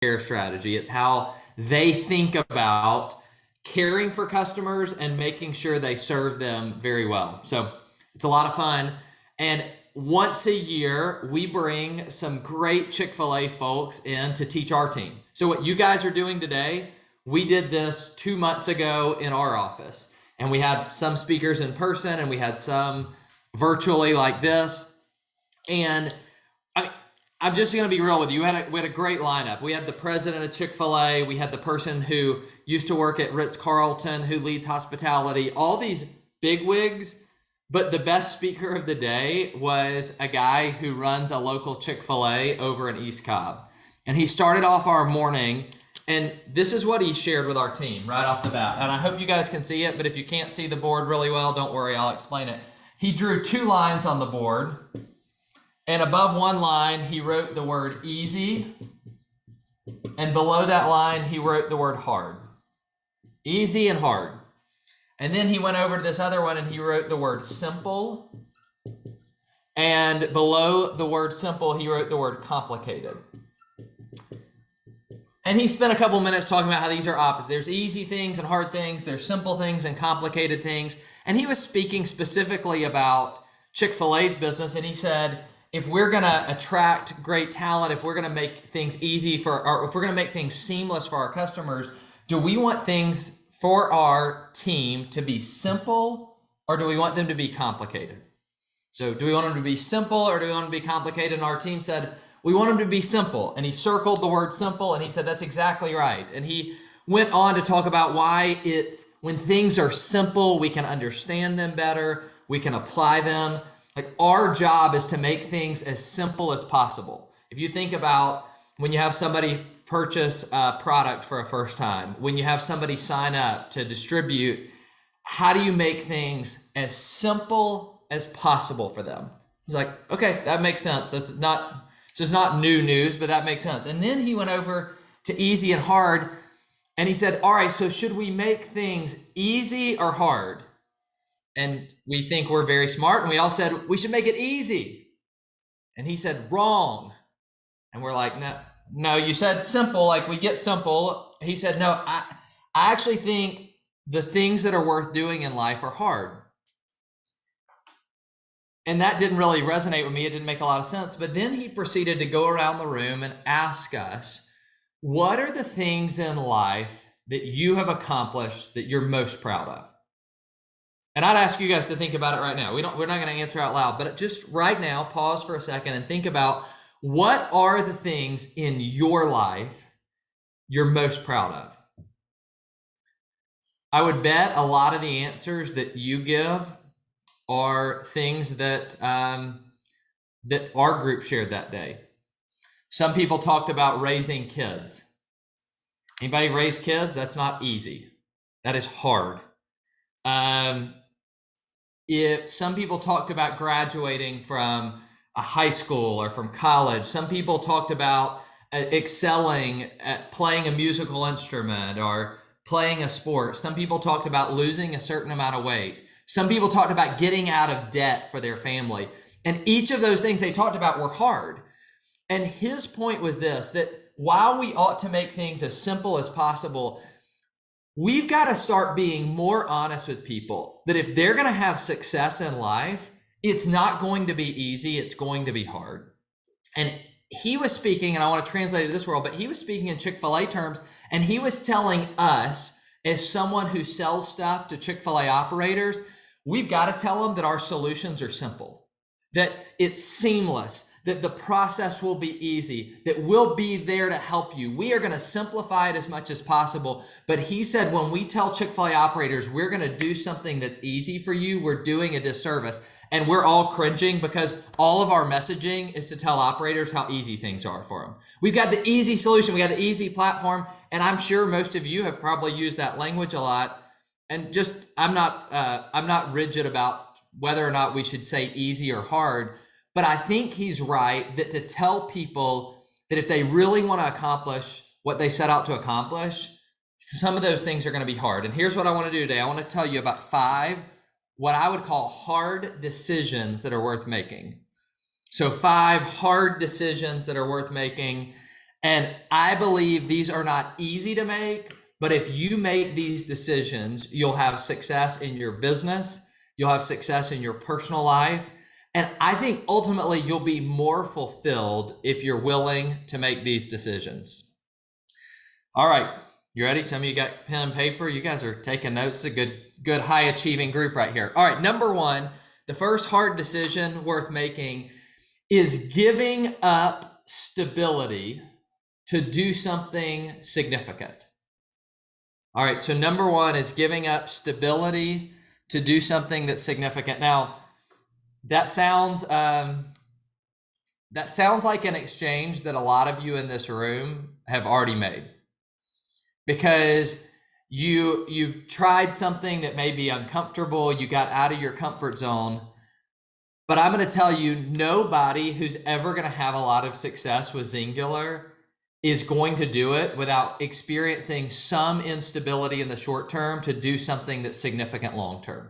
care strategy. It's how they think about caring for customers and making sure they serve them very well. So it's a lot of fun. And once a year, we bring some great Chick-fil-A folks in to teach our team. So what you guys are doing today, we did this 2 months ago in our office. And we had some speakers in person and we had some virtually like this. And I'm just going to be real with you. We had a great lineup. We had the president of Chick-fil-A. We had the person who used to work at Ritz-Carlton, who leads hospitality, all these bigwigs. But the best speaker of the day was a guy who runs a local Chick-fil-A over in East Cobb. And he started off our morning, and this is what he shared with our team right off the bat. And I hope you guys can see it, but if you can't see the board really well, don't worry, I'll explain it. He drew 2 lines on the board. And above one line, he wrote the word easy. And below that line, he wrote the word hard. Easy and hard. And then he went over to this other one and he wrote the word simple. And below the word simple, he wrote the word complicated. And he spent a couple minutes talking about how these are opposites. There's easy things and hard things. There's simple things and complicated things. And he was speaking specifically about Chick-fil-A's business. And he said, if we're going to attract great talent, if we're going to make things easy or if we're going to make things seamless for our customers, do we want things for our team to be simple or do we want them to be complicated? So do we want them to be simple or do we want them to be complicated? And our team said, we want them to be simple. And he circled the word simple and he said, that's exactly right. And he went on to talk about why when things are simple, we can understand them better, we can apply them. Like our job is to make things as simple as possible. If you think about when you have somebody purchase a product for a first time, when you have somebody sign up to distribute, how do you make things as simple as possible for them? He's like, okay, that makes sense. This is not new news, but that makes sense. And then he went over to easy and hard and he said, all right, so should we make things easy or hard? And we think we're very smart. And we all said, we should make it easy. And he said, wrong. And we're like, no, you said simple, like we get simple. He said, no, I actually think the things that are worth doing in life are hard. And that didn't really resonate with me. It didn't make a lot of sense. But then he proceeded to go around the room and ask us, what are the things in life that you have accomplished that you're most proud of? And I'd ask you guys to think about it right now. We're not going to answer out loud, but just right now, pause for a second and think about what are the things in your life you're most proud of? I would bet a lot of the answers that you give are things that that our group shared that day. Some people talked about raising kids. Anybody raise kids? That's not easy. That is hard. If some people talked about graduating from a high school or from college, some people talked about excelling at playing a musical instrument or playing a sport. Some people talked about losing a certain amount of weight. Some people talked about getting out of debt for their family. And each of those things they talked about were hard. And his point was this, that while we ought to make things as simple as possible, we've got to start being more honest with people that if they're going to have success in life, it's not going to be easy. It's going to be hard. And he was speaking, and I want to translate it to this world, but he was speaking in Chick-fil-A terms, and he was telling us as someone who sells stuff to Chick-fil-A operators, we've got to tell them that our solutions are simple, that it's seamless, that the process will be easy, that we'll be there to help you. We are going to simplify it as much as possible. But he said, when we tell Chick-fil-A operators, we're going to do something that's easy for you, we're doing a disservice. And we're all cringing because all of our messaging is to tell operators how easy things are for them. We've got the easy solution. We got the easy platform. And I'm sure most of you have probably used that language a lot. And just, I'm not rigid about whether or not we should say easy or hard. But I think he's right that to tell people that if they really want to accomplish what they set out to accomplish, some of those things are going to be hard. And here's what I want to do today. I want to tell you about 5 what I would call hard decisions that are worth making. So 5 hard decisions that are worth making. And I believe these are not easy to make, but if you make these decisions, you'll have success in your business, you'll have success in your personal life. And I think ultimately you'll be more fulfilled if you're willing to make these decisions. All right, you ready? Some of you got pen and paper. You guys are taking notes. It's a good high achieving group right here. All right, number one, the first hard decision worth making is giving up stability to do something significant. All right, so number one is giving up stability to do something that's significant. Now, that sounds like an exchange that a lot of you in this room have already made, because you've tried something that may be uncomfortable, you got out of your comfort zone. But I'm going to tell you, nobody who's ever going to have a lot of success with Xyngfling is going to do it without experiencing some instability in the short term to do something that's significant long term.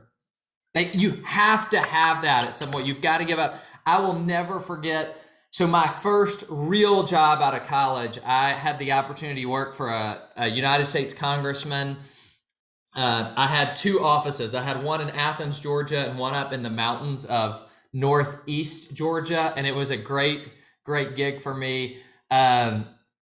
You have to have that at some point. You've got to give up. I will never forget. So my first real job out of college, I had the opportunity to work for a United States congressman. I had two offices. I had one in Athens, Georgia, and one up in the mountains of Northeast Georgia. And it was a great gig for me.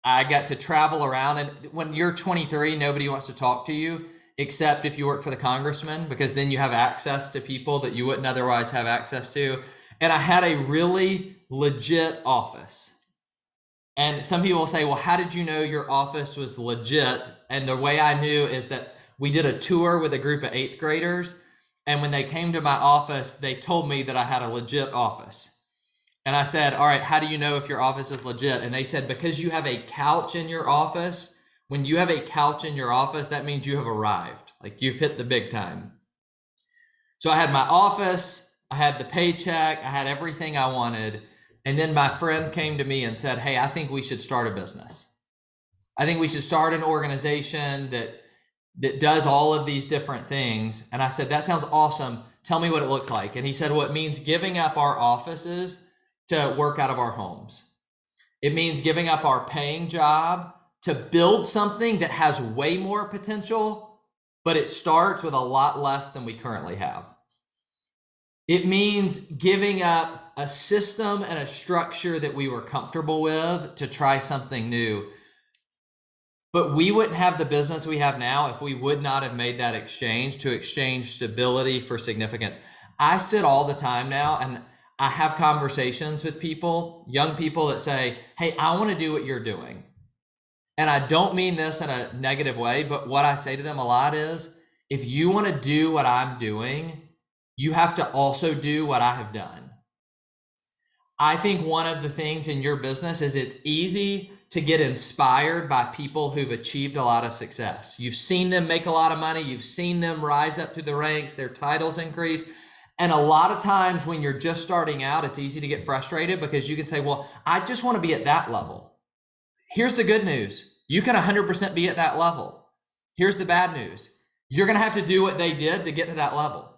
I got to travel around, and when you're 23, nobody wants to talk to you except if you work for the congressman, because then you have access to people that you wouldn't otherwise have access to. And I had a really legit office. And some people will say, well, how did you know your office was legit? And the way I knew is that we did a tour with a group of 8th graders. And when they came to my office, they told me that I had a legit office. And I said, all right, how do you know if your office is legit? And they said, because you have a couch in your office. When you have a couch in your office, that means you have arrived. Like, you've hit the big time. So I had my office, I had the paycheck, I had everything I wanted. And then my friend came to me and said, hey, I think we should start a business. I think we should start an organization that does all of these different things. And I said, that sounds awesome. Tell me what it looks like. And he said, well, it means giving up our offices to work out of our homes. It means giving up our paying job to build something that has way more potential, but it starts with a lot less than we currently have. It means giving up a system and a structure that we were comfortable with to try something new. But we wouldn't have the business we have now if we would not have made that exchange, to exchange stability for significance. I sit all the time now and I have conversations with people, young people, that say, hey, I want to do what you're doing. And I don't mean this in a negative way, but what I say to them a lot is, if you want to do what I'm doing, you have to also do what I have done. I think one of the things in your business is it's easy to get inspired by people who've achieved a lot of success. You've seen them make a lot of money. You've seen them rise up through the ranks, their titles increase. And a lot of times when you're just starting out, it's easy to get frustrated because you can say, well, I just want to be at that level. Here's the good news. You can 100% be at that level. Here's the bad news. You're going to have to do what they did to get to that level.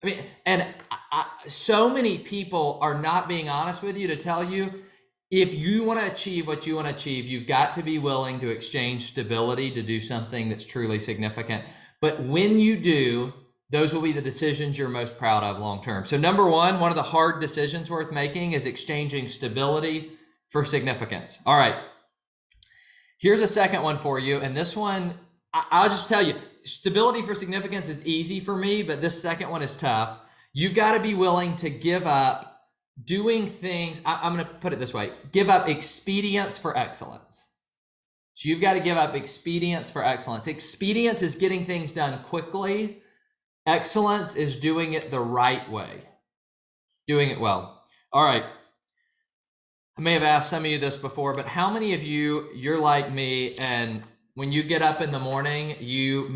I mean, and so many people are not being honest with you to tell you, if you want to achieve what you want to achieve, you've got to be willing to exchange stability to do something that's truly significant. But when you do, those will be the decisions you're most proud of long term. So number one of the hard decisions worth making is exchanging stability for significance. All right. Here's a second one for you. And this one, I'll just tell you, stability for significance is easy for me, but this second one is tough. You've got to be willing to give up doing things. I'm going to put it this way: give up expedience for excellence. So you've got to give up expedience for excellence. Expedience is getting things done quickly. Excellence is doing it the right way, doing it well. All right. I may have asked some of you this before, but how many of you're like me, and when you get up in the morning, you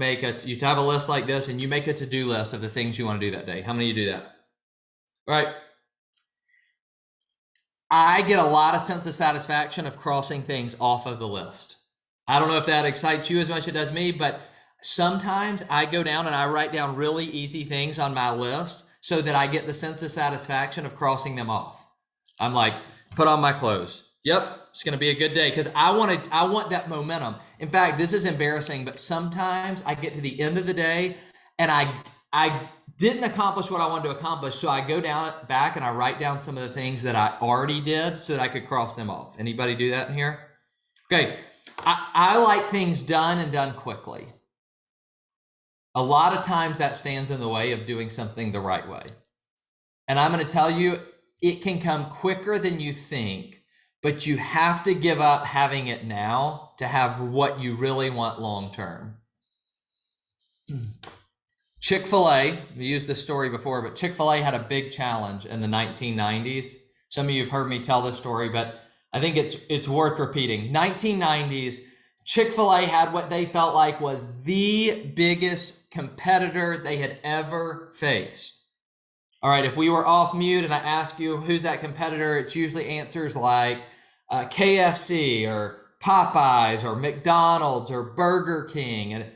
have a list like this and you make a to-do list of the things you want to do that day? How many of you do that? All right. I get a lot of sense of satisfaction of crossing things off of the list. I don't know if that excites you as much as it does me, but sometimes I go down and I write down really easy things on my list so that I get the sense of satisfaction of crossing them off. I'm like, put on my clothes. Yep, It's going to be a good day because I want that momentum. In fact, this is embarrassing, but sometimes I get to the end of the day and I didn't accomplish what I wanted to accomplish. So I go back and I write down some of the things that I already did so that I could cross them off. Anybody do that in here? Okay. I like things done and done quickly. A lot of times that stands in the way of doing something the right way. And I'm going to tell you, it can come quicker than you think, but you have to give up having it now to have what you really want long term. Chick-fil-A, we used this story before, but Chick-fil-A had a big challenge in the 1990s. Some of you have heard me tell this story, but I think it's worth repeating. 1990s, Chick-fil-A had what they felt like was the biggest competitor they had ever faced. All right, if we were off mute and I ask you who's that competitor, it's usually answers like KFC or Popeyes or McDonald's or Burger King. And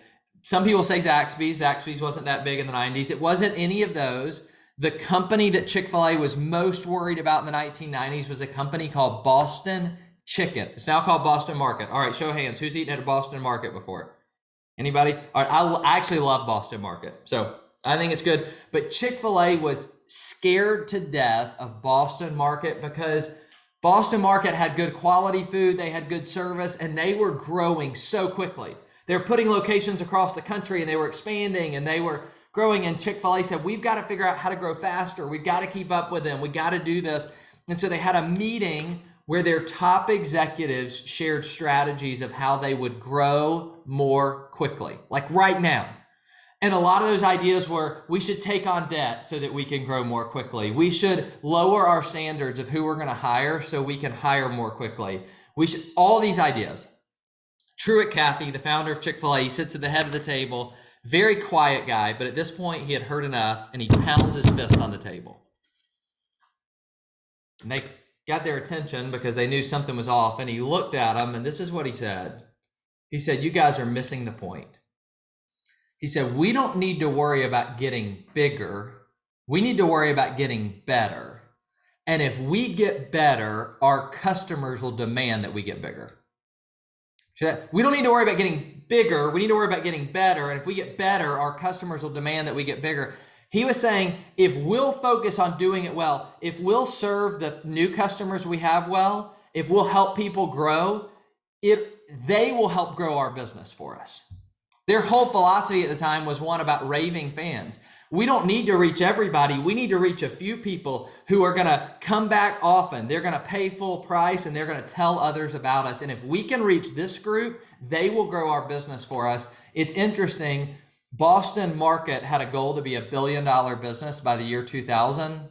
some people say Zaxby's. Zaxby's wasn't that big in the 90s. It wasn't any of those. The company that Chick-fil-A was most worried about in the 1990s was a company called Boston Chicken. It's now called Boston Market. All right, show of hands. Who's eaten at a Boston Market before? Anybody? All right, I actually love Boston Market, so I think it's good. But Chick-fil-A was scared to death of Boston Market because Boston Market had good quality food, they had good service, and they were growing so quickly. They were putting locations across the country and they were expanding and they were growing, and Chick-fil-A said, we've got to figure out how to grow faster. We've got to keep up with them. We got to do this. And so they had a meeting where their top executives shared strategies of how they would grow more quickly, like right now. And a lot of those ideas were, we should take on debt so that we can grow more quickly. We should lower our standards of who we're going to hire so we can hire more quickly. All these ideas. Truett Cathy, the founder of Chick-fil-A, he sits at the head of the table, very quiet guy, but at this point he had heard enough and he pounds his fist on the table. And they got their attention because they knew something was off, and he looked at them, and this is what he said. He said, you guys are missing the point. He said, we don't need to worry about getting bigger. We need to worry about getting better. And if we get better, our customers will demand that we get bigger. We don't need to worry about getting bigger. We need to worry about getting better. And if we get better, our customers will demand that we get bigger. He was saying, if we'll focus on doing it well, if we'll serve the new customers we have well, if we'll help people grow, they will help grow our business for us. Their whole philosophy at the time was one about raving fans. We don't need to reach everybody. We need to reach a few people who are going to come back often. They're going to pay full price and they're going to tell others about us. And if we can reach this group, they will grow our business for us. It's interesting. Boston Market had a goal to be $1 billion business by the year 2000.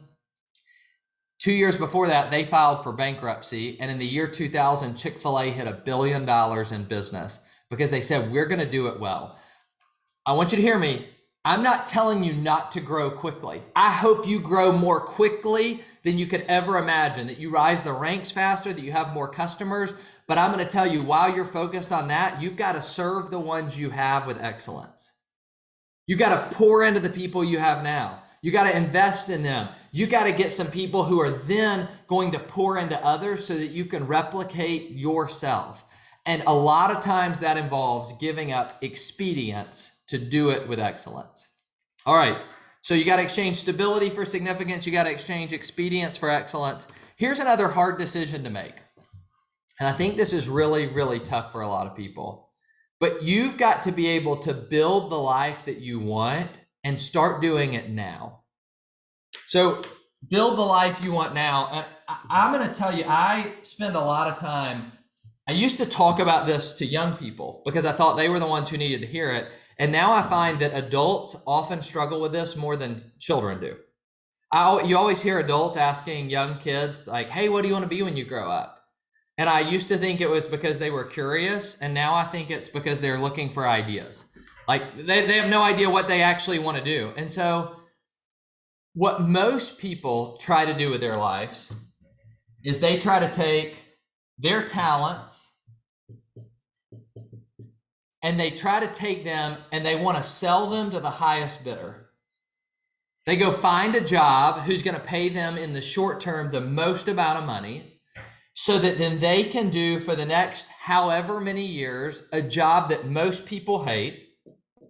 2 years before that, they filed for bankruptcy. And in the year 2000, Chick-fil-A hit $1 billion in business because they said, we're going to do it well. I want you to hear me. I'm not telling you not to grow quickly. I hope you grow more quickly than you could ever imagine, that you rise the ranks faster, that you have more customers. But I'm going to tell you, while you're focused on that, you've got to serve the ones you have with excellence. You got to pour into the people you have now. You got to invest in them. You got to get some people who are then going to pour into others so that you can replicate yourself. And a lot of times that involves giving up expedience to do it with excellence. All right, so you got to exchange stability for significance. You got to exchange expedience for excellence. Here's another hard decision to make. And I think this is really, really tough for a lot of people. But you've got to be able to build the life that you want and start doing it now. So build the life you want now. And I'm going to tell you, I spend a lot of time. I used to talk about this to young people because I thought they were the ones who needed to hear it. And now I find that adults often struggle with this more than children do. You always hear adults asking young kids like, hey, what do you want to be when you grow up? And I used to think it was because they were curious. And now I think it's because they're looking for ideas. Like they have no idea what they actually want to do. And so what most people try to do with their lives is they try to take their talents and they try to take them and they want to sell them to the highest bidder. They go find a job who's going to pay them in the short term the most amount of money, so that then they can do for the next however many years a job that most people hate.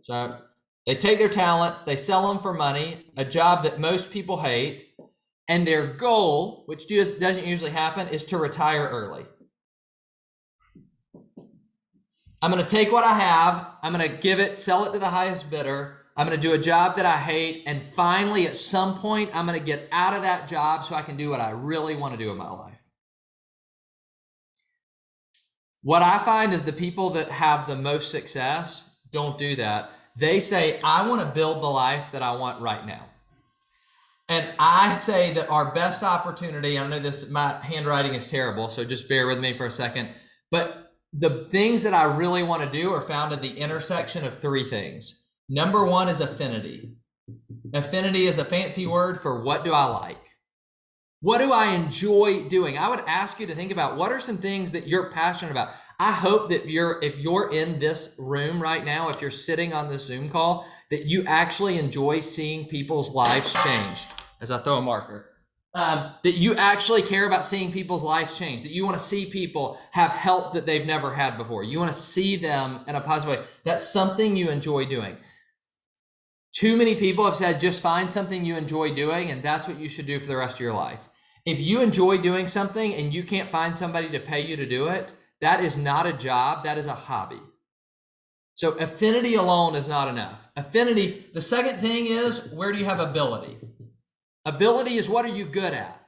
So they take their talents, they sell them for money, a job that most people hate, and their goal, which doesn't usually happen, is to retire early. I'm going to take what I have, I'm going to sell it to the highest bidder, I'm going to do a job that I hate, and finally at some point I'm going to get out of that job so I can do what I really want to do in my life. What I find is the people that have the most success don't do that. They say, I want to build the life that I want right now. And I say that our best opportunity, I know my handwriting is terrible, so just bear with me for a second, but the things that I really want to do are found at the intersection of three things. Number one is affinity. Affinity is a fancy word for what do I like? What do I enjoy doing? I would ask you to think about what are some things that you're passionate about. I hope that if you're in this room right now, if you're sitting on this Zoom call, that you actually enjoy seeing people's lives changed. As I throw a marker, that you actually care about seeing people's lives change, that you want to see people have help that they've never had before. You want to see them in a positive way. That's something you enjoy doing. Too many people have said, just find something you enjoy doing, and that's what you should do for the rest of your life. If you enjoy doing something and you can't find somebody to pay you to do it, that is not a job, that is a hobby. So affinity alone is not enough. Affinity, the second thing is, where do you have ability? Ability is what are you good at?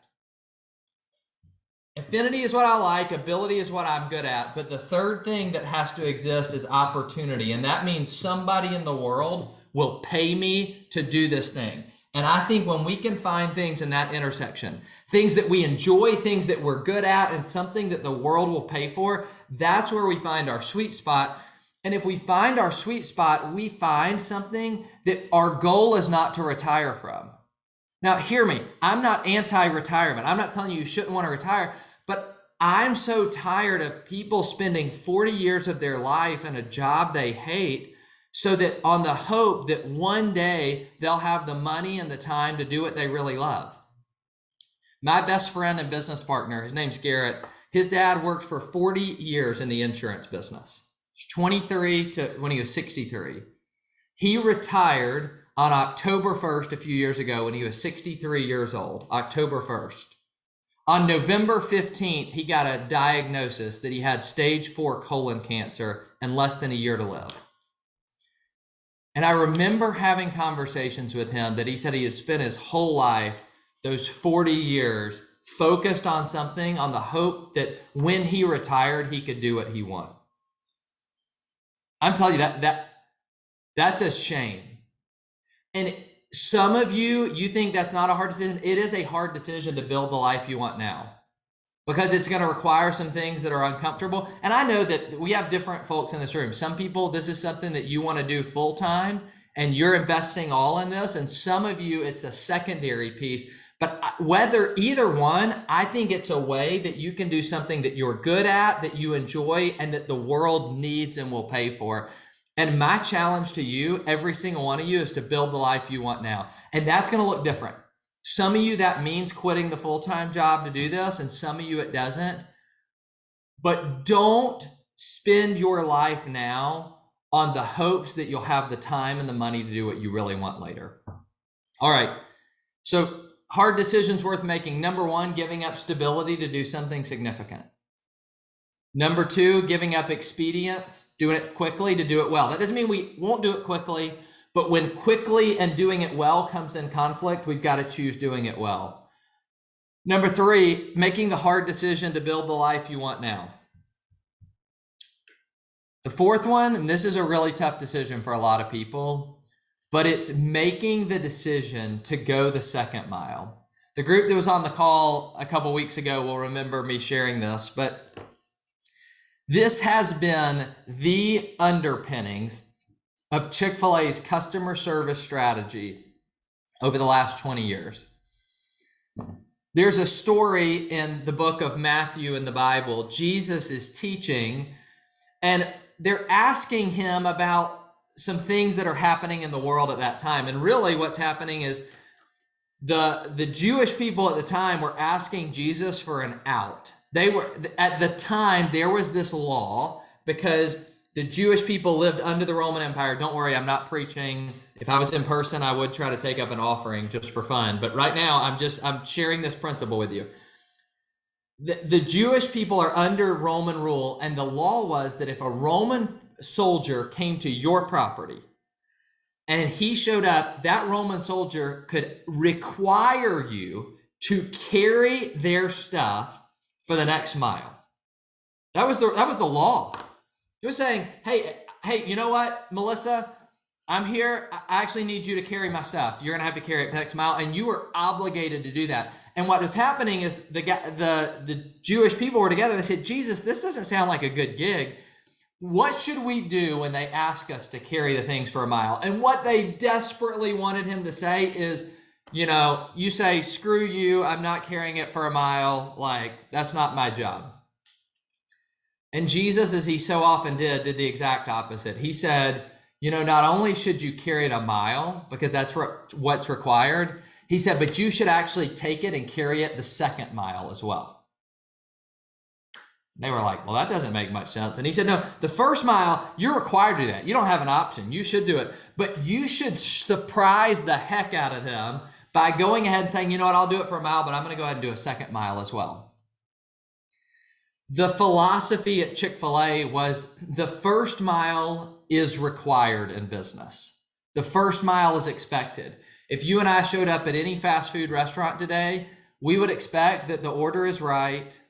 Affinity is what I like, ability is what I'm good at, but the third thing that has to exist is opportunity, and that means somebody in the world will pay me to do this thing. And I think when we can find things in that intersection, things that we enjoy, things that we're good at, and something that the world will pay for, that's where we find our sweet spot. And if we find our sweet spot, we find something that our goal is not to retire from. Now, hear me, I'm not anti-retirement. I'm not telling you shouldn't want to retire, but I'm so tired of people spending 40 years of their life in a job they hate so that on the hope that one day they'll have the money and the time to do what they really love. My best friend and business partner, his name's Garrett, his dad worked for 40 years in the insurance business. He's 23 to when he was 63. He retired on October 1st a few years ago when he was 63 years old, October 1st. On November 15th, he got a diagnosis that he had stage 4 colon cancer and less than a year to live. And I remember having conversations with him that he said he had spent his whole life, those 40 years, focused on something, on the hope that when he retired, he could do what he wanted. I'm telling you, that's a shame. And some of you think that's not a hard decision. It is a hard decision to build the life you want now, because it's going to require some things that are uncomfortable. And I know that we have different folks in this room. Some people, this is something that you want to do full time and you're investing all in this. And some of you, it's a secondary piece. But whether either one, I think it's a way that you can do something that you're good at, that you enjoy, and that the world needs and will pay for. And my challenge to you, every single one of you, is to build the life you want now. And that's going to look different. Some of you, that means quitting the full-time job to do this, and some of you, it doesn't. But don't spend your life now on the hopes that you'll have the time and the money to do what you really want later. All right, so hard decisions worth making. Number one, giving up stability to do something significant. Number two, giving up expedience, doing it quickly to do it well. That doesn't mean we won't do it quickly, but when quickly and doing it well comes in conflict, we've got to choose doing it well. Number three, making the hard decision to build the life you want now. The fourth one, and this is a really tough decision for a lot of people, but it's making the decision to go the second mile. The group that was on the call a couple weeks ago will remember me sharing this, but this has been the underpinnings of Chick-fil-A's customer service strategy over the last 20 years. There's a story in the book of Matthew in the Bible. Jesus is teaching, and they're asking him about some things that are happening in the world at that time. And really what's happening is the Jewish people at the time were asking Jesus for an out. They were, at the time, there was this law because the Jewish people lived under the Roman Empire. Don't worry, I'm not preaching. If I was in person, I would try to take up an offering just for fun. But right now, I'm sharing this principle with you. The Jewish people are under Roman rule, and the law was that if a Roman soldier came to your property and he showed up, that Roman soldier could require you to carry their stuff for the next mile. That was the law. It was saying, hey, you know what, Melissa? I'm here. I actually need you to carry my stuff. You're going to have to carry it the next mile, and you were obligated to do that. And what was happening is the Jewish people were together. They said, Jesus, this doesn't sound like a good gig. What should we do when they ask us to carry the things for a mile? And what they desperately wanted him to say is, you say, screw you, I'm not carrying it for a mile. Like, that's not my job. And Jesus, as he so often did the exact opposite. He said, not only should you carry it a mile, because that's what's required, he said, but you should actually take it and carry it the second mile as well. They were like, well, that doesn't make much sense. And he said, no, the first mile, you're required to do that. You don't have an option. You should do it. But you should surprise the heck out of them by going ahead and saying, you know what, I'll do it for a mile, but I'm going to go ahead and do a second mile as well. The philosophy at Chick-fil-A was the first mile is required in business. The first mile is expected. If you and I showed up at any fast food restaurant today, we would expect that the order is right,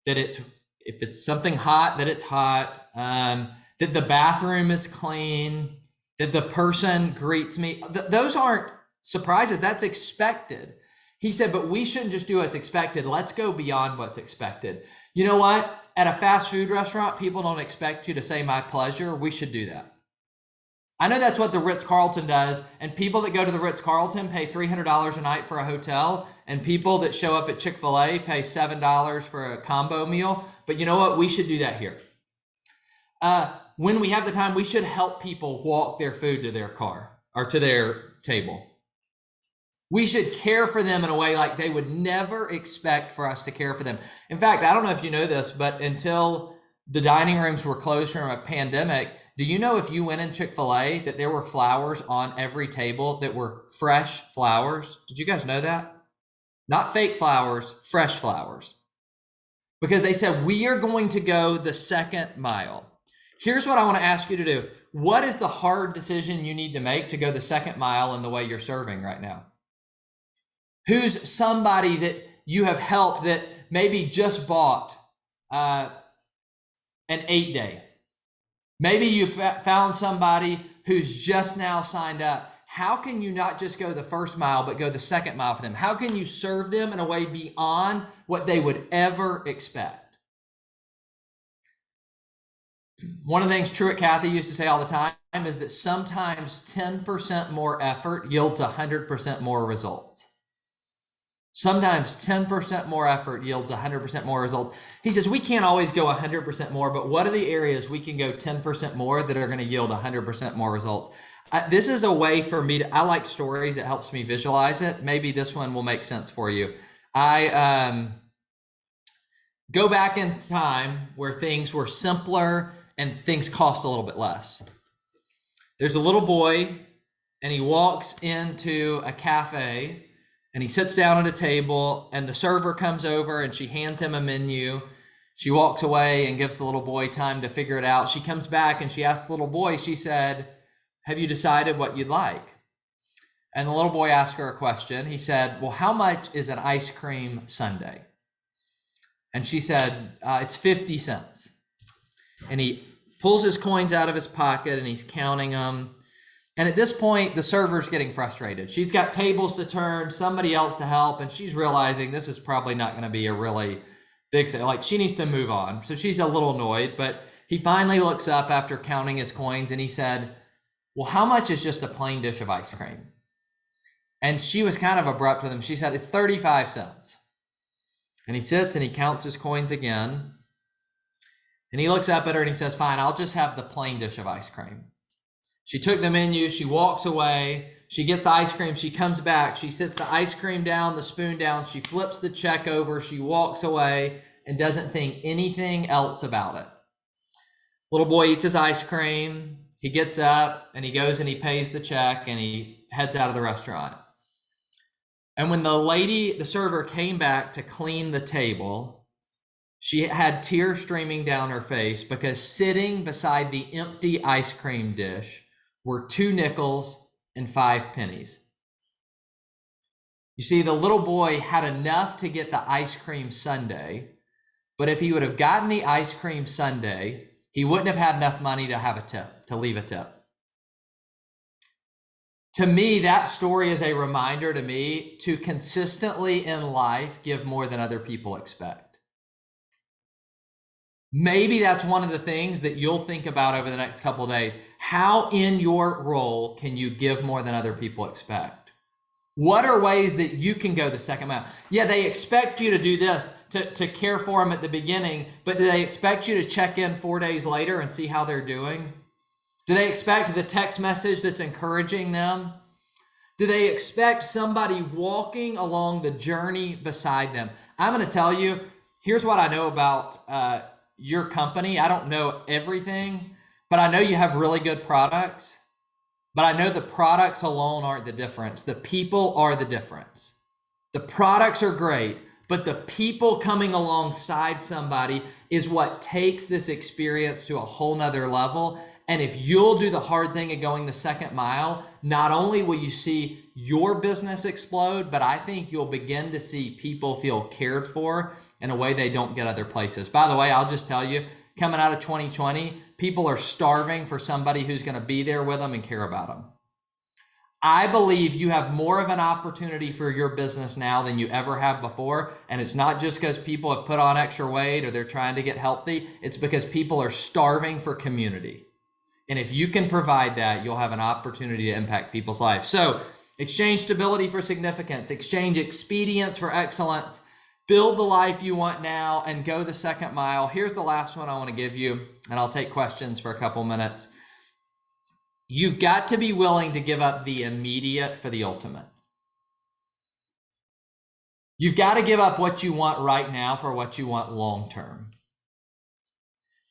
that if it's something hot, that it's hot, that the bathroom is clean, that the person greets me. Those aren't surprises. That's expected. He said, but we shouldn't just do what's expected. Let's go beyond what's expected. You know what? At a fast food restaurant, people don't expect you to say my pleasure. We should do that. I know that's what the Ritz-Carlton does, and people that go to the Ritz-Carlton pay $300 a night for a hotel, and people that show up at Chick-fil-A pay $7 for a combo meal. But you know what? We should do that here. When we have the time, we should help people walk their food to their car or to their table. We should care for them in a way like they would never expect for us to care for them. In fact, I don't know if you know this, but until the dining rooms were closed from a pandemic, do you know if you went in Chick-fil-A that there were flowers on every table that were fresh flowers? Did you guys know that? Not fake flowers, fresh flowers. Because they said, we are going to go the second mile. Here's what I want to ask you to do. What is the hard decision you need to make to go the second mile in the way you're serving right now? Who's somebody that you have helped that maybe just bought an 8-day? Maybe you found somebody who's just now signed up. How can you not just go the first mile, but go the second mile for them? How can you serve them in a way beyond what they would ever expect? One of the things Truett Cathy used to say all the time is that sometimes 10% more effort yields 100% more results. Sometimes 10% more effort yields 100% more results. He says we can't always go 100% more, but what are the areas we can go 10% more that are going to yield 100% more results? This is a way for me I like stories. It helps me visualize it. Maybe this one will make sense for you. I go back in time where things were simpler and things cost a little bit less. There's a little boy and he walks into a cafe and he sits down at a table and the server comes over and she hands him a menu. She walks away and gives the little boy time to figure it out. She comes back and she asks the little boy, she said, have you decided what you'd like? And the little boy asked her a question. He said, well, how much is an ice cream sundae? And she said, it's 50 cents. And he pulls his coins out of his pocket and he's counting them. And at this point, the server's getting frustrated. She's got tables to turn, somebody else to help, and she's realizing this is probably not going to be a really big sale. Like, she needs to move on. So she's a little annoyed, but he finally looks up after counting his coins and he said, well, how much is just a plain dish of ice cream? And she was kind of abrupt with him. She said, it's 35 cents. And he sits and he counts his coins again. And he looks up at her and he says, fine, I'll just have the plain dish of ice cream. She took the menu, she walks away, she gets the ice cream, she comes back, she sits the ice cream down, the spoon down, she flips the check over, she walks away, and doesn't think anything else about it. Little boy eats his ice cream. He gets up and he goes and he pays the check and he heads out of the restaurant. And when the server came back to clean the table, she had tears streaming down her face because sitting beside the empty ice cream dish were 2 nickels and 5 pennies. You see, the little boy had enough to get the ice cream sundae, but if he would have gotten the ice cream sundae, he wouldn't have had enough money to have a tip, to leave a tip. To me, that story is a reminder to me to consistently in life give more than other people expect. Maybe that's one of the things that you'll think about over the next couple of days. How in your role can you give more than other people expect? What are ways that you can go the second mile? Yeah, they expect you to do this, to care for them at the beginning, but do they expect you to check in 4 days later and see how they're doing? Do they expect the text message that's encouraging them? Do they expect somebody walking along the journey beside them? I'm going to tell you, here's what I know about your company. I don't know everything, but I know you have really good products. But I know the products alone aren't the difference. The people are the difference. The products are great, but the people coming alongside somebody is what takes this experience to a whole nother level. And if you'll do the hard thing of going the second mile, not only will you see your business explode, but I think you'll begin to see people feel cared for in a way they don't get other places. By the way, I'll just tell you, coming out of 2020, people are starving for somebody who's going to be there with them and care about them. I believe you have more of an opportunity for your business now than you ever have before. And it's not just because people have put on extra weight or they're trying to get healthy. It's because people are starving for community. And if you can provide that, you'll have an opportunity to impact people's lives. So exchange stability for significance, exchange expedience for excellence, build the life you want now, and go the second mile. Here's the last one I want to give you, and I'll take questions for a couple minutes. You've got to be willing to give up the immediate for the ultimate. You've got to give up what you want right now for what you want long term.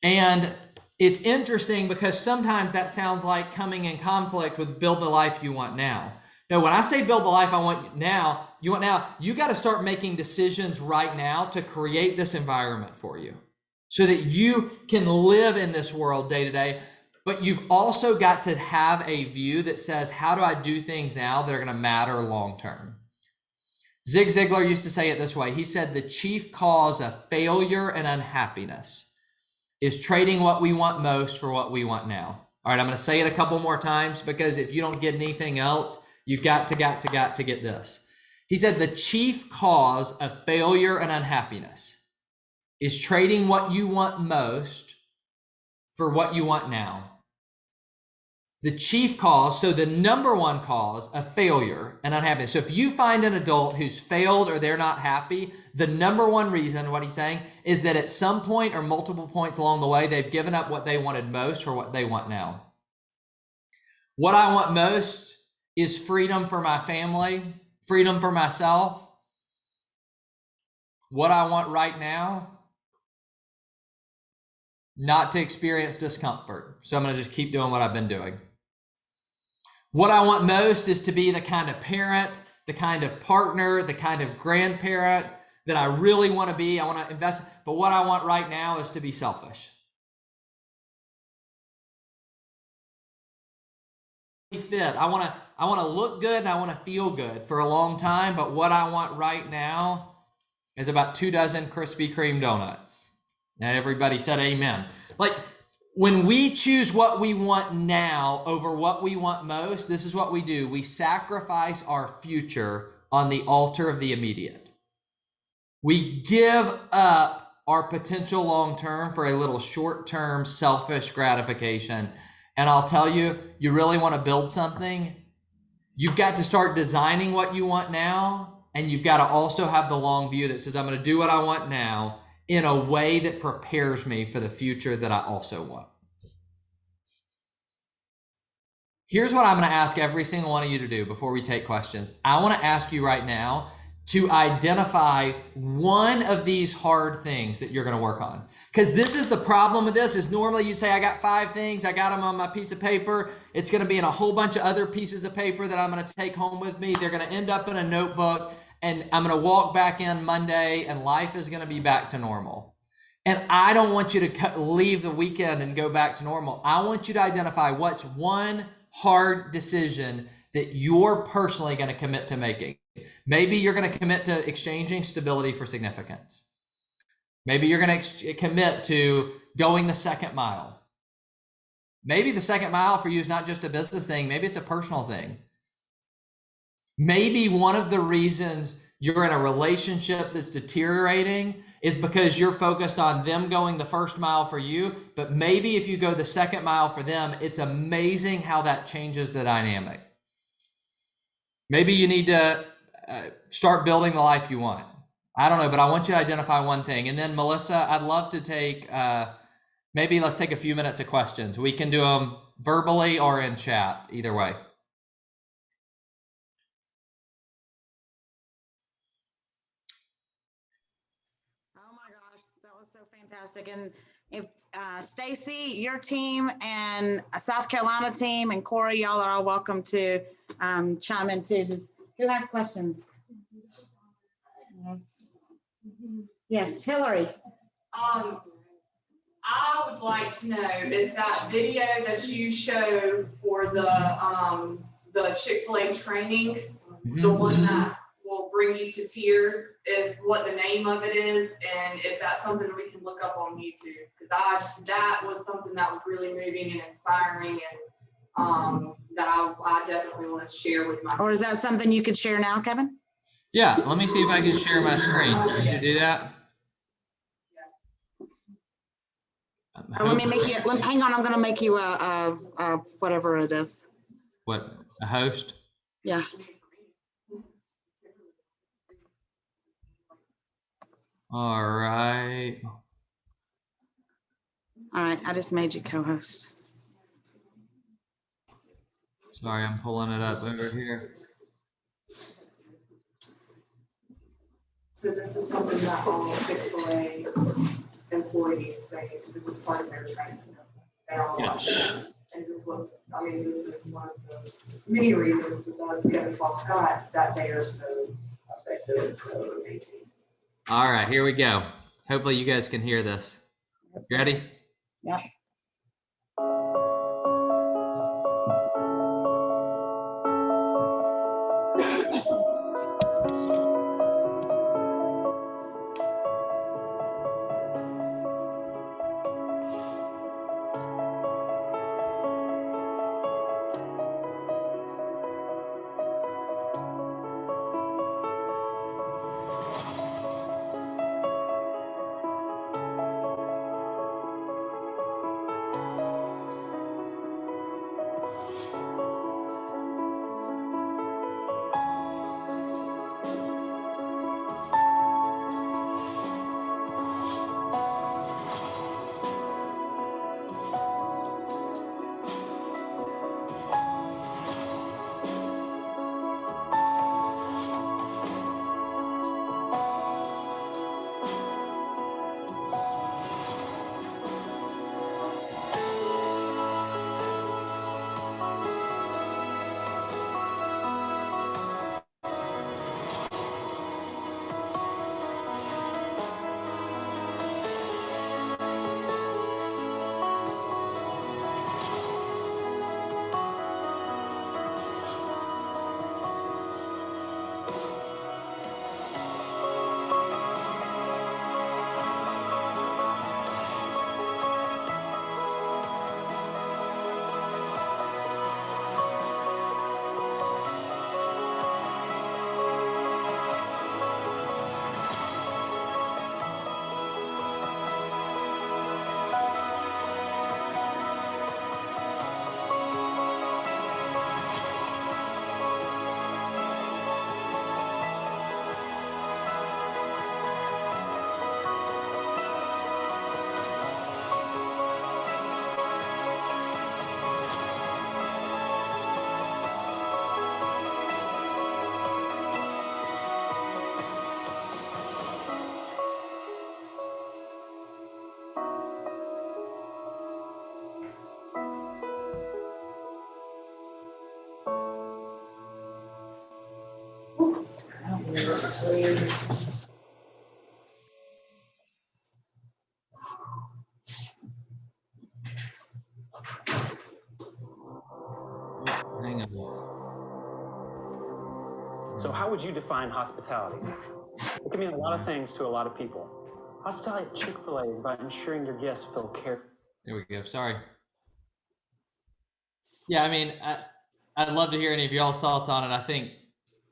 And it's interesting because sometimes that sounds like coming in conflict with build the life you want now. No, when I say build the life I want now, you got to start making decisions right now to create this environment for you so that you can live in this world day to day. But you've also got to have a view that says, how do I do things now that are going to matter long term? Zig Ziglar used to say it this way. He said, the chief cause of failure and unhappiness is trading what we want most for what we want now. All right, I'm going to say it a couple more times because if you don't get anything else, you've got to get this. He said, the chief cause of failure and unhappiness is trading what you want most for what you want now. The chief cause, so the number one cause of failure and unhappiness. So if you find an adult who's failed or they're not happy, the number one reason, what he's saying, is that at some point or multiple points along the way, they've given up what they wanted most for what they want now. What I want most is freedom for my family, freedom for myself. What I want right now, not to experience discomfort. So I'm going to just keep doing what I've been doing. What I want most is to be the kind of parent, the kind of partner, the kind of grandparent that I really want to be. I want to invest, but what I want right now is to be selfish. Fit. I want to look good and I want to feel good for a long time, but what I want right now is about 2 dozen Krispy Kreme donuts. And everybody said amen. Like, when we choose what we want now over what we want most, this is what we do. We sacrifice our future on the altar of the immediate. We give up our potential long-term for a little short-term selfish gratification. And I'll tell you, you really want to build something, you've got to start designing what you want now, and you've got to also have the long view that says, I'm going to do what I want now in a way that prepares me for the future that I also want. Here's what I'm going to ask every single one of you to do before we take questions. I want to ask you right now to identify one of these hard things that you're going to work on. Because this is the problem with this, is normally you'd say, I got 5 things, I got them on my piece of paper. It's going to be in a whole bunch of other pieces of paper that I'm going to take home with me. They're going to end up in a notebook, and I'm going to walk back in Monday, and life is going to be back to normal. And I don't want you to leave the weekend and go back to normal. I want you to identify what's one hard decision that you're personally going to commit to making. Maybe you're going to commit to exchanging stability for significance. Maybe you're going to commit to going the second mile. Maybe the second mile for you is not just a business thing. Maybe it's a personal thing. Maybe one of the reasons you're in a relationship that's deteriorating is because you're focused on them going the first mile for you. But maybe if you go the second mile for them, it's amazing how that changes the dynamic. Maybe you need to start building the life you want. I don't know, but I want you to identify one thing. And then Melissa, I'd love to take, maybe let's take a few minutes of questions. We can do them verbally or in chat, either way. Oh my gosh, that was so fantastic. And if Stacy, your team, and South Carolina team, and Corey, y'all are all welcome to chime in too. Who has questions? Yes, Hillary. I would like to know if that video that you showed for the Chick-fil-A training, the one that will bring you to tears, if what the name of it is, and if that's something we can look up on YouTube, because that was something that was really moving and inspiring, and that I definitely want to share with my. Or is that something you could share now, Kevin? Yeah, let me see if I can share my screen. Can you do that? Let me make you. Hang on, I'm going to make you a whatever it is. What, a host? Yeah. All right. All right, I just made you co-host. Sorry, I'm pulling it up over here. So this is something that all Chick-fil-A employees say, this is part of their training. They're all watching it. And just look, I mean, this is one of the many reasons besides Kevin Fox Scott that they are so effective and so amazing. All right, here we go. Hopefully you guys can hear this. You ready? Yep. Hang on. So how would you define hospitality? It can mean a lot of things to a lot of people. Hospitality at Chick-fil-A is about ensuring your guests feel cared for. There we go. Sorry. Yeah, I mean, I'd love to hear any of y'all's thoughts on it. I think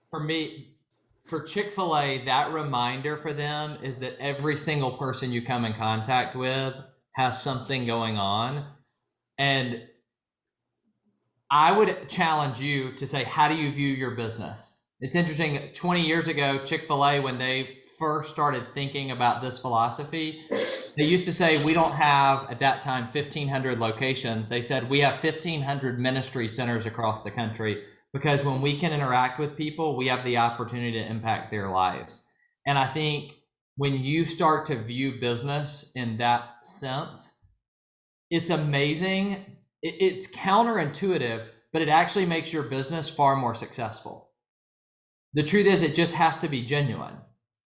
for me, for Chick-fil-A, that reminder for them is that every single person you come in contact with has something going on. And I would challenge you to say, how do you view your business? It's interesting, 20 years ago, Chick-fil-A, when they first started thinking about this philosophy, they used to say, we don't have, at that time, 1,500 locations. They said, we have 1,500 ministry centers across the country, because when we can interact with people, we have the opportunity to impact their lives. And I think when you start to view business in that sense, it's amazing. It's counterintuitive, but it actually makes your business far more successful. The truth is, it just has to be genuine.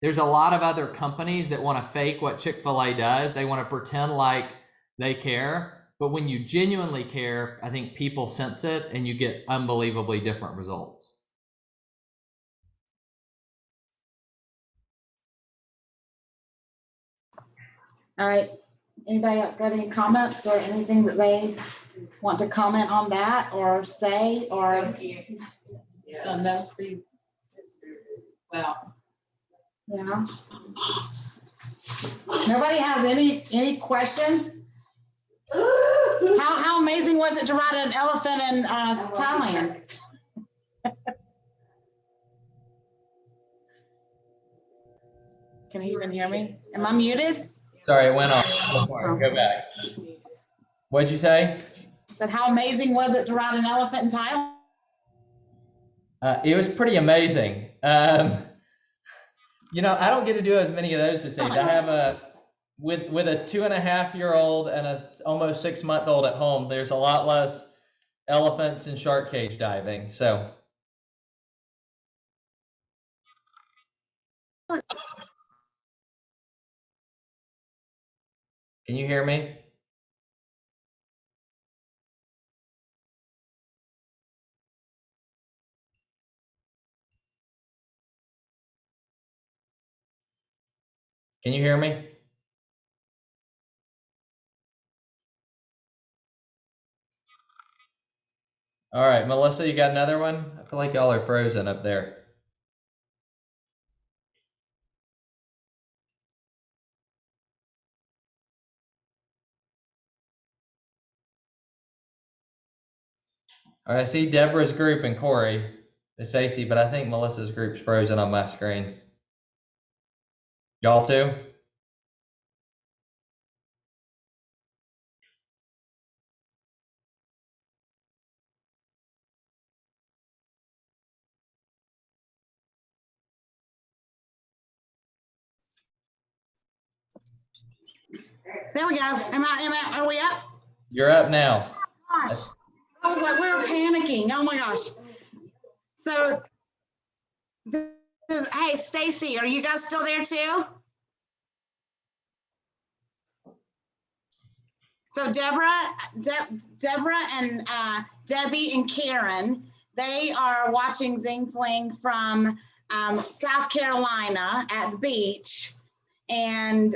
There's a lot of other companies that want to fake what Chick-fil-A does. They want to pretend like they care. But when you genuinely care, I think people sense it and you get unbelievably different results. All right. Anybody else got any comments or anything that they want to comment on that or say or? Thank you. Yes. That's pretty, well. Yeah. Nobody has any questions? How amazing was it to ride an elephant in Thailand? Can you even hear me? Am I muted? Sorry, it went off. Go back. What'd you say? I said, how amazing was it to ride an elephant in Thailand? It was pretty amazing. You know, I don't get to do as many of those these days. I have with a 2.5-year-old and a almost 6-month-old at home. There's a lot less elephants and shark cage diving. So. Can you hear me? Can you hear me? All right, Melissa, you got another one? I feel like y'all are frozen up there. All right, I see Deborah's group and Corey and Stacy, but I think Melissa's group's frozen on my screen. Y'all too? There we go. Are we up? You're up now. Gosh, I was like, we were panicking. Oh my gosh. So, hey, Stacy, are you guys still there too? So Deborah and Debbie and Karen, they are watching Xyngfling from South Carolina at the beach. And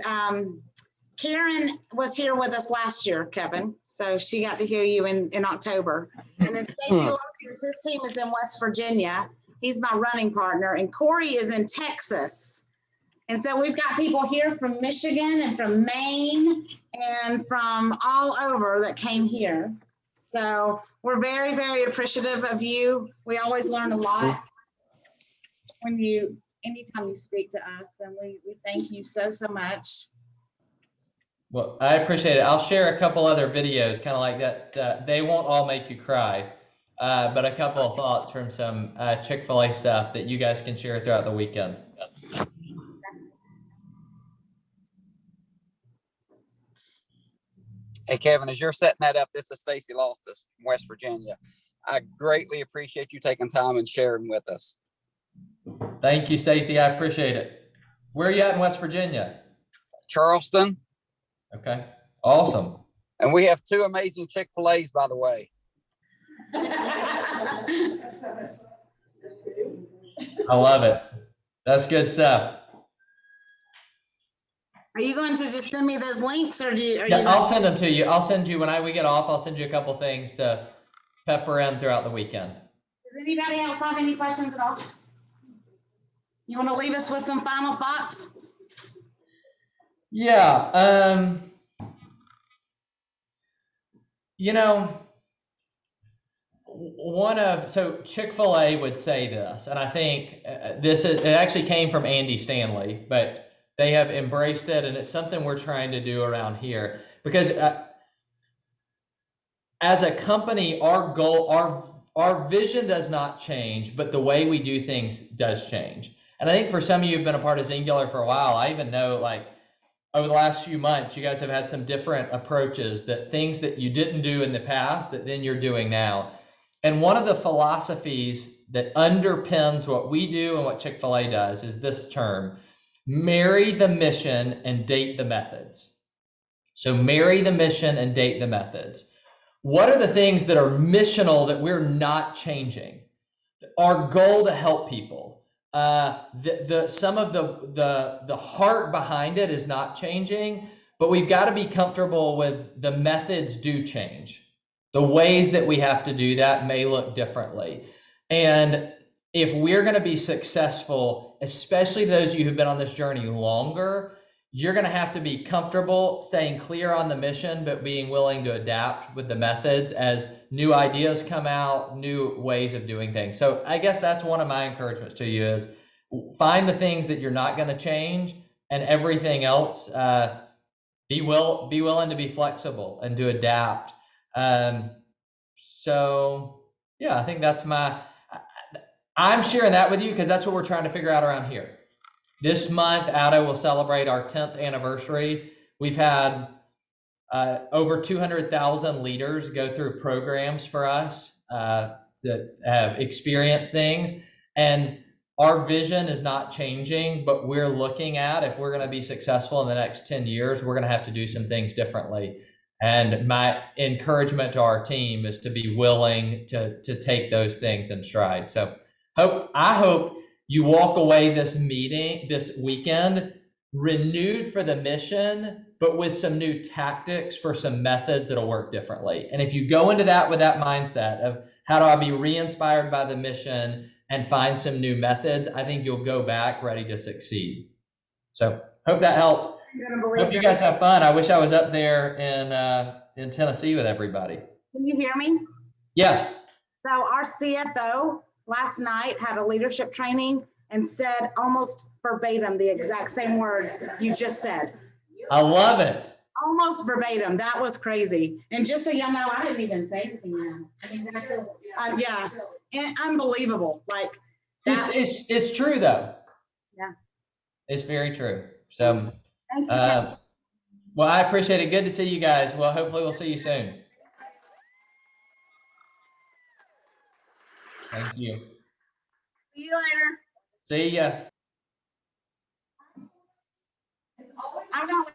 Karen was here with us last year, Kevin. So she got to hear you in October. And then Stacy, his team is in West Virginia. He's my running partner. And Corey is in Texas. And so we've got people here from Michigan and from Maine and from all over that came here. So we're very, very appreciative of you. We always learn a lot anytime you speak to us, and we thank you so much. Well, I appreciate it. I'll share a couple other videos, kind of like that. They won't all make you cry, but a couple of thoughts from some Chick-fil-A stuff that you guys can share throughout the weekend. Hey, Kevin, as you're setting that up, this is Stacy Lostis from West Virginia. I greatly appreciate you taking time and sharing with us. Thank you, Stacy. I appreciate it. Where are you at in West Virginia? Charleston. Okay. Awesome. And we have 2 amazing Chick-fil-A's, by the way. I love it. That's good stuff. Are you going to just send me those links, or Yeah, I'll send them to you. I'll send you when we get off. I'll send you a couple things to pepper in throughout the weekend. Does anybody else have any questions at all? You want to leave us with some final thoughts? Yeah. So Chick-fil-A would say this, and I think it actually came from Andy Stanley, but they have embraced it, and it's something we're trying to do around here because as a company, our goal, our vision does not change, but the way we do things does change. And I think for some of you who've been a part of Xyngular for a while, I even know, like, over the last few months, you guys have had some different approaches, that things that you didn't do in the past that then you're doing now. And one of the philosophies that underpins what we do and what Chick-fil-A does is this term: marry the mission and date the methods. So marry the mission and date the methods. What are the things that are missional that we're not changing? Our goal to help people. Some of the heart behind it is not changing, but we've got to be comfortable with the methods do change. The ways that we have to do that may look differently. And if we're going to be successful, especially those of you who've been on this journey longer, you're going to have to be comfortable staying clear on the mission, but being willing to adapt with the methods as new ideas come out, new ways of doing things. So I guess that's one of my encouragements to you is find the things that you're not going to change, and everything else, be willing to be flexible and to adapt. So yeah, I think that's I'm sharing that with you because that's what we're trying to figure out around here. This month, Addo will celebrate our 10th anniversary. We've had over 200,000 leaders go through programs for us that have experienced things. And our vision is not changing, but we're looking at, if we're going to be successful in the next 10 years, we're going to have to do some things differently. And my encouragement to our team is to be willing to take those things in stride. So I hope you walk away this weekend renewed for the mission, but with some new tactics for some methods that'll work differently. And if you go into that with that mindset of how do I be re-inspired by the mission and find some new methods, I think you'll go back ready to succeed. So hope that helps. Hope you guys have fun. I wish I was up there in Tennessee with everybody. Can you hear me? Yeah. So our CFO last night had a leadership training and said almost verbatim the exact same words you just said. I love it. Almost verbatim. That was crazy. And just so y'all know, I didn't even say anything now. I mean, that's just, yeah, and unbelievable. Like that. It's true though. Yeah. It's very true. So, thank you. well, I appreciate it. Good to see you guys. Well, hopefully we'll see you soon. Thank you. See you later. See ya. I'm gonna